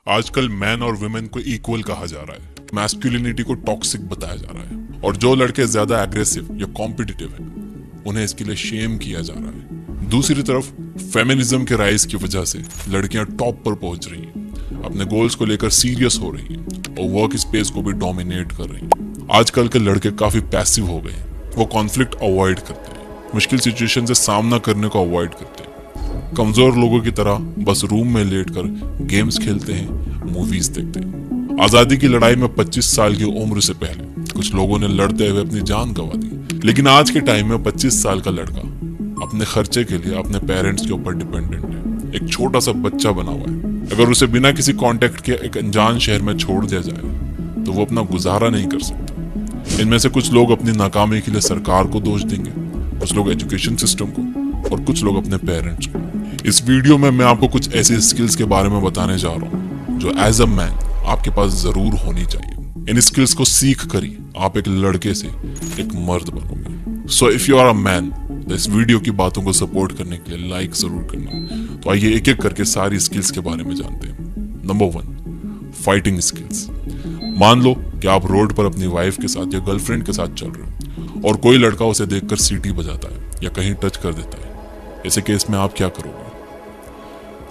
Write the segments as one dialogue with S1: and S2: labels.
S1: आजकल मैन और वुमेन को इक्वल कहा जा रहा है, मैस्कुलिनिटी को टॉक्सिक बताया जा रहा है और जो लड़के ज्यादा एग्रेसिव या कॉम्पिटिटिव हैं उन्हें इसके लिए शेम किया जा रहा है। दूसरी तरफ फेमिनिज्म के राइज की वजह से लड़कियां टॉप पर पहुंच रही हैं, अपने गोल्स को लेकर सीरियस हो रही हैं और वर्क स्पेस को भी डोमिनेट कर रही हैं। आजकल के लड़के काफी पैसिव हो गए हैं, वो कॉन्फ्लिक्ट अवॉइड करते हैं, मुश्किल सिचुएशन से सामना करने को अवॉइड करते हैं, कमजोर लोगों की तरह बस रूम में लेटकर गेम्स खेलते हैं, मूवीज देखते हैं। आजादी की लड़ाई में 25 साल की उम्र से पहले कुछ लोगों ने लड़ते हुए अपनी जान गंवा दी, लेकिन आज के टाइम में 25 साल का लड़का अपने खर्चे के लिए अपने पेरेंट्स के ऊपर डिपेंडेंट है, एक छोटा सा बच्चा बना हुआ है। अगर उसे बिना किसी कांटेक्ट के एक अनजान शहर में छोड़ दिया जाए तो वो अपना गुजारा नहीं कर सकता। इनमें से कुछ लोग अपनी नाकामी के लिए सरकार को दोष देंगे, कुछ लोग एजुकेशन सिस्टम को और कुछ लोग अपने पेरेंट्स को। इस वीडियो में मैं आपको कुछ ऐसी स्किल्स के बारे में बताने जा रहा हूँ जो एज अ मैन आपके पास जरूर होनी चाहिए। इन स्किल्स को सीख कर ही आप एक लड़के से एक मर्द बनोगे। So if you are a man तो इस वीडियो की बातों को सपोर्ट करने के लिए लाइक जरूर करना। तो आइए एक एक करके सारी स्किल्स के बारे में जानते हैं। Number 1, fighting skills. मान लो कि आप रोड पर अपनी वाइफ के साथ या गर्लफ्रेंड के साथ चल रहे हो और कोई लड़का उसे देखकर सीटी बजाता है या कहीं टच कर देता है। ऐसे केस में आप क्या करोगे?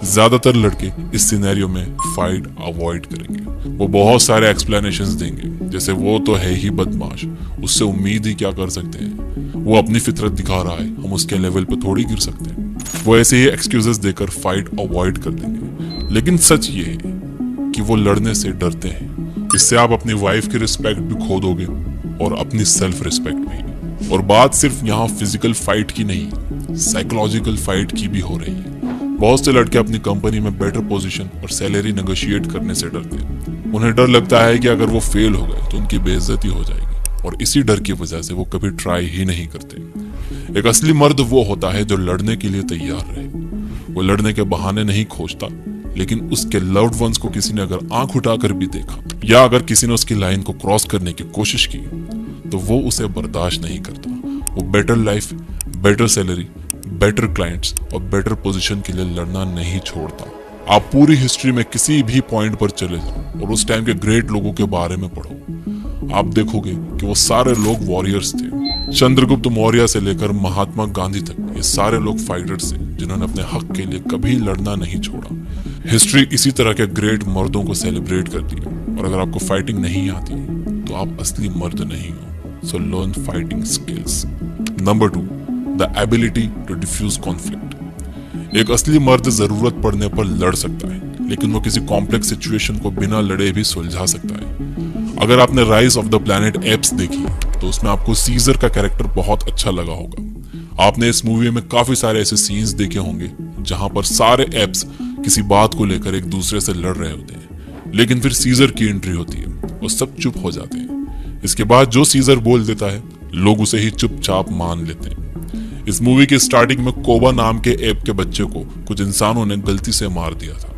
S1: ज्यादातर लड़के इस सिनेरियो में फाइट अवॉइड करेंगे। वो बहुत सारे एक्सप्लेनेशंस देंगे, जैसे वो तो है ही बदमाश, उससे उम्मीद ही क्या कर सकते हैं, वो अपनी फितरत दिखा रहा है, हम उसके लेवल पे थोड़ी गिर सकते हैं। वो ऐसे ही एक्सक्यूजेस देकर फाइट अवॉइड कर देंगे। लेकिन सच ये है कि वो लड़ने से डरते हैं। इससे आप अपनी वाइफ की रिस्पेक्ट भी खो दोगे और अपनी सेल्फ रिस्पेक्ट भी। और बात सिर्फ यहाँ फिजिकल फाइट की नहीं, साइकोलॉजिकल फाइट की भी हो रही है। बहुत से लड़के अपनी कंपनी में बेटर पोजीशन और सैलरी नेगोशिएट करने से डरते हैं। उन्हें डर लगता है कि अगर वो फेल हो गए तो उनकी बेइज्जती हो जाएगी और इसी डर की वजह से वो कभी ट्राई ही नहीं करते। एक असली मर्द वो होता है जो लड़ने के लिए तैयार रहे। वो लड़ने के बहाने नहीं खोजता, लेकिन उसके लव्ड वंस को किसी ने अगर आंख उठाकर भी देखा या अगर किसी ने उसकी लाइन को क्रॉस करने की कोशिश की तो वो उसे बर्दाश्त नहीं करता। वो better life, better salary, better clients और बेटर पोजीशन के लिए लड़ना नहीं छोड़ता। आप पूरी हिस्ट्री में किसी भी पॉइंट पर चले जाओ और उस टाइम के ग्रेट लोगों के बारे में पढ़ो, आप देखोगे कि वो सारे लोग वॉरियर्स थे। चंद्रगुप्त मौर्य से लेकर महात्मा गांधी तक ये सारे लोग फाइटर्स थे जिन्होंने अपने हक के लिए कभी लड़ना नहीं छोड़ा। हिस्ट्री इसी तरह के ग्रेट मर्दों को सेलिब्रेट करती है और अगर आपको फाइटिंग नहीं आती तो आप असली मर्द नहीं हो। So learn fighting skills. Number 2, the ability to diffuse conflict. एक असली मर्द जरूरत पड़ने पर लड़ सकता है, लेकिन वो किसी कॉम्प्लेक्स सिचुएशन को बिना लड़े भी सुलझा सकता है। अगर आपने rise of the planet apps देखी तो उसमें आपको सीजर का कैरेक्टर बहुत अच्छा लगा होगा। आपने इस मूवी में काफी सारे ऐसे सीन्स देखे होंगे जहां पर सारे एप्स किसी बात को लेकर एक दूसरे से लड़ रहे होते हैं, लेकिन फिर सीजर की एंट्री होती है और सब चुप हो जाते हैं। इसके बाद जो सीजर बोल देता है लोग उसे ही चुपचाप मान लेते हैं। इस मूवी की स्टार्टिंग में कोबा नाम के एप के बच्चे को कुछ इंसानों ने गलती से मार दिया था।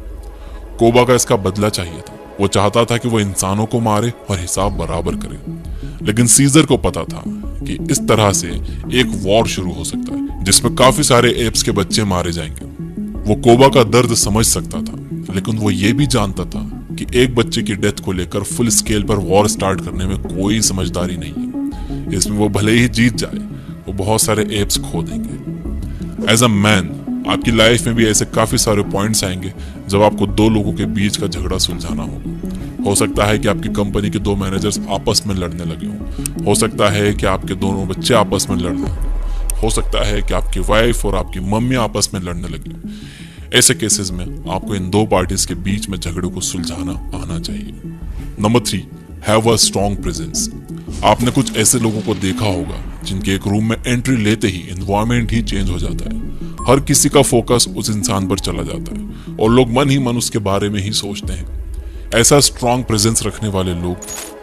S1: कोबा का इसका बदला चाहिए था। वो चाहता था कि वो इंसानों को मारे और हिसाब बराबर करे, लेकिन सीजर को पता था कि इस तरह से एक वॉर शुरू हो सकता है जिसमें काफी सारे एप्स के बच्चे मारे जाएंगे। वो कोबा का दर्द समझ सकता था, लेकिन वो ये भी जानता था कि एक बच्चे की डेथ को लेकर फुल स्केल पर वॉर स्टार्ट करने में कोई समझदारी नहीं है। इसमें वो भले ही जीत जाए, वो बहुत सारे एप्स खो देंगे। एज अ मैन आपकी लाइफ में भी ऐसे काफी सारे पॉइंट्स आएंगे जब आपको दो लोगों के बीच का झगड़ा सुलझाना होगा। हो सकता है कि आपकी कंपनी के 2 मैनेजर्स आपस में लड़ने लगे हों, हो सकता है कि आपके दोनों बच्चे आपस में लड़ रहे हों, हो सकता है कि आपकी वाइफ और आपकी मम्मी आपस में लड़ने लगी हों। ऐसे केसेस में आपको इन 2 पार्टीज के बीच में झगड़े को सुलझाना आना चाहिए। Number 3, have a strong presence. आपने कुछ ऐसे लोगों को देखा होगा जिनके एक रूम में एंट्री लेते ही एनवायरनमेंट ही चेंज हो जाता है। हर किसी का फोकस उस इंसान पर चला जाता है और लोग मन ही मन उसके बारे में ही सोचते हैं। ऐसा स्ट्रॉन्ग प्रेजेंस रखने वाले लोग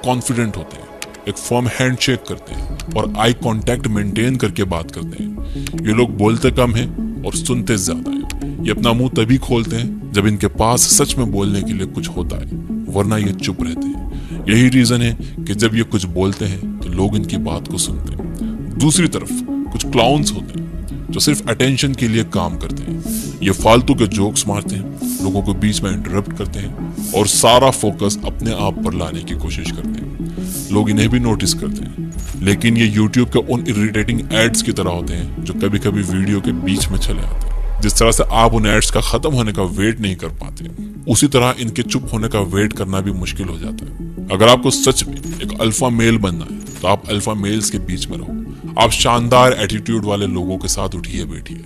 S1: कॉन्फिडेंट होते हैं, एक फर्म हैंडशेक करते हैं और आई कांटेक्ट मेंटेन करके बात करते हैं। ये लोग बोलते कम हैं और सुनते ज्यादा हैं। ये अपना मुंह तभी खोलते हैं जब इनके पास सच में बोलने के लिए कुछ होता है, वरना ये चुप रहते हैं। यही रीजन है कि जब ये कुछ बोलते हैं तो लोग इनकी बात को सुनते हैं। दूसरी तरफ कुछ क्लाउन्स होते हैं जो सिर्फ अटेंशन के लिए काम करते हैं। ये फालतू के जोक्स मारते हैं, लोगों को बीच में इंटरप्ट करते हैं और सारा फोकस अपने आप पर लाने की कोशिश करते हैं। लोग इन्हें भी नोटिस करते हैं, लेकिन ये यूट्यूब के उन इरिटेटिंग एड्स की तरह होते हैं जो कभी कभी वीडियो के बीच में चले आते हैं। जिस तरह से आप उन एड्स का खत्म होने का वेट नहीं कर पाते, उसी तरह इनके चुप होने का वेट करना भी मुश्किल हो जाता है। अगर आपको सच में एक अल्फा मेल बनना है तो आप अल्फा मेल्स के बीच में रहो। आप शानदार एटीट्यूड वाले लोगों के साथ उठिए बैठिए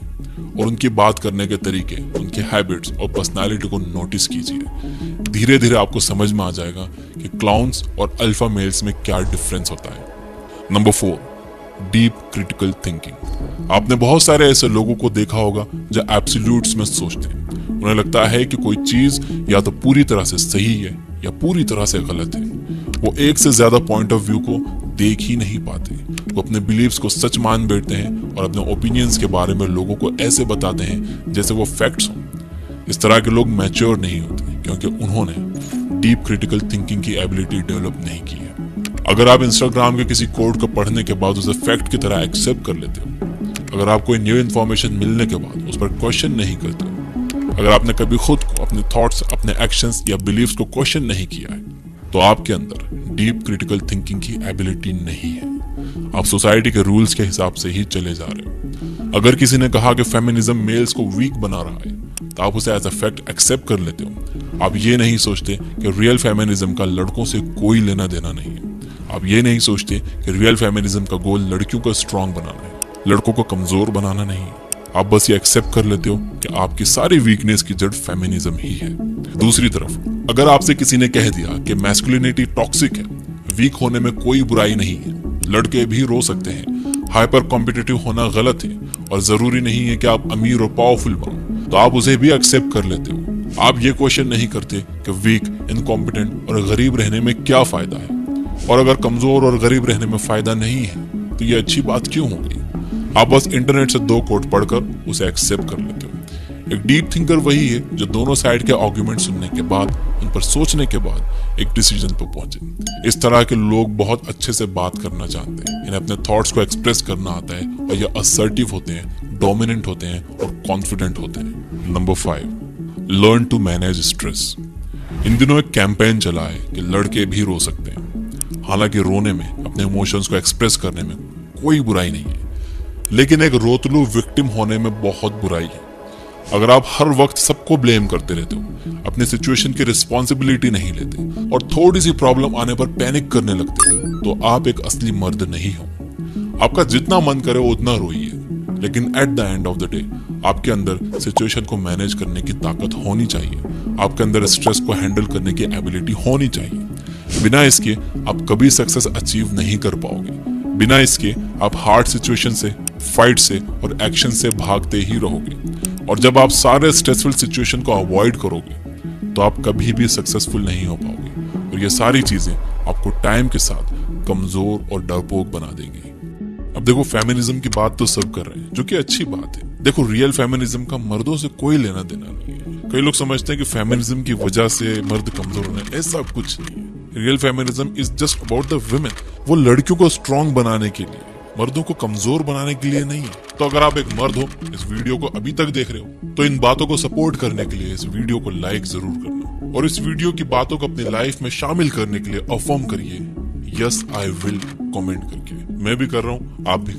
S1: और उनकी बात करने के तरीके, उनके हैबिट्स और पर्सनालिटी को नोटिस कीजिए। धीरे धीरे आपको समझ में आ जाएगा कि क्लाउन्स और अल्फा मेल्स में क्या डिफरेंस होता है। Number 4, deep critical thinking. आपने बहुत सारे ऐसे लोगों को देखा होगा जो एब्सोल्यूट्स में सोचते हैं। उन्हें लगता है कि कोई चीज या तो पूरी तरह से सही है या पूरी तरह से गलत है। वो एक से ज्यादा पॉइंट ऑफ व्यू को देख ही नहीं पाते। वो अपने बिलीव्स को सच मान बैठते हैं और अपने ओपिनियंस के बारे में लोगों को ऐसे बताते हैं जैसे वो फैक्ट्स हों। इस तरह के लोग मैच्योर नहीं होते क्योंकि उन्होंने डीप क्रिटिकल थिंकिंग की एबिलिटी डेवलप नहीं की है। अगर आप इंस्टाग्राम के किसी कोड को पढ़ने के बाद उसे फैक्ट की तरह एक्सेप्ट कर लेते हो, अगर आप कोई न्यू इन्फॉर्मेशन मिलने के बाद उस पर क्वेश्चन नहीं करते हो, अगर आपने कभी खुद को, अपने थॉट्स, अपने एक्शंस या बिलीव्स को क्वेश्चन नहीं किया है, तो आपके अंदर डीप क्रिटिकल थिंकिंग की एबिलिटी नहीं है। आप सोसाइटी के रूल्स के हिसाब से ही चले जा रहे हो। अगर किसी ने कहा कि फेमिनिज्म मेल्स को वीक बना रहा है, तो आप उसे एज अ फैक्ट एक्सेप्ट कर लेते हो। आप ये नहीं सोचते कि रियल फेमिनिज्म का लड़कों से कोई लेना देना नहीं है। आप ये नहीं सोचते कि रियल फेमिनिज्म का गोल लड़कियों को स्ट्रांग बनाना है, लड़कों को कमजोर बनाना नहीं है। आप बस ये एक्सेप्ट कर लेते हो कि आपकी सारी वीकनेस की जड़ फेमिनिज्म ही है। दूसरी तरफ, अगर आपसे किसी ने कह दिया कि मैस्कुलिनिटी टॉक्सिक है, वीक होने में कोई बुराई नहीं है, लड़के भी रो सकते हैं, हाइपर कॉम्पिटिटिव होना गलत है और जरूरी नहीं है कि आप अमीर और पावरफुल बनो, तो आप उसे भी एक्सेप्ट कर लेते हो। आप ये क्वेश्चन नहीं करते कि वीक, इनकॉम्पिटेंट और गरीब रहने में क्या फायदा है, और अगर कमजोर और गरीब रहने में फायदा नहीं है तो ये अच्छी बात क्यों हो गई। आप बस इंटरनेट से 2 कोट पढ़कर उसे एक्सेप्ट कर लेते हो। एक डीप थिंकर वही है जो दोनों साइड के आर्गुमेंट सुनने के बाद, उन पर सोचने के बाद एक डिसीजन पर पहुंचे। इस तरह के लोग बहुत अच्छे से बात करना जानते हैं, इन्हें अपने थॉट्स को एक्सप्रेस करना आता है और ये असर्टिव होते हैं, डोमिनेंट होते हैं और कॉन्फिडेंट होते हैं। Number 5, learn to manage stress. इन दिनों एक कैंपेन चला है कि लड़के भी रो सकते हैं। हालांकि रोने में, अपने इमोशंस को एक्सप्रेस करने में कोई बुराई नहीं है, लेकिन एक रोतलू विक्टिम होने में बहुत बुराई है। अगर आप हर वक्त सबको ब्लेम करते रहते हो, अपनी सिचुएशन की रिस्पॉन्सिबिलिटी नहीं लेते और थोड़ी सी प्रॉब्लम आने पर पैनिक करने लगते हो, तो आप एक असली मर्द नहीं हो। आपका जितना मन करे उतना रोइए, लेकिन at the end of the day आपके अंदर सिचुएशन को मैनेज करने की ताकत होनी चाहिए। आपके अंदर स्ट्रेस को हैंडल करने की एबिलिटी होनी चाहिए। बिना इसके आप कभी सक्सेस अचीव नहीं कर पाओगे। बिना इसके आप हार्ड सिचुएशन से, फाइट से और एक्शन से भागते ही रहोगे। और जब आप सारे स्ट्रेसफुल सिचुएशन को अवॉइड करोगे तो आप कभी भी सक्सेसफुल नहीं हो पाओगे। और ये सारी चीजें आपको टाइम के साथ कमजोर और डरपोक बना देंगी। अब देखो, फेमिनिज्म की बात तो सब कर रहे हैं, जो कि अच्छी बात है। देखो, रियल फेमिनिज्म का मर्दों से कोई लेना देना नहीं है। कई लोग समझते हैं कि फेमिनिज्म की वजह से मर्द कमजोर होने, ऐसा कुछ नहीं है। Real feminism is just about the women. वो लड़कियों को स्ट्रांग बनाने के लिए, मर्दों को कमजोर बनाने के लिए नहीं है। तो अगर आप एक मर्द हो, इस वीडियो को अभी तक देख रहे हो, तो इन बातों को सपोर्ट करने के लिए इस वीडियो को लाइक जरूर करना और इस वीडियो की बातों को अपनी लाइफ में शामिल करने के लिए अफर्म करिए, यस आई विल, कमेंट करके। मैं भी कर रहा हूं, आप भी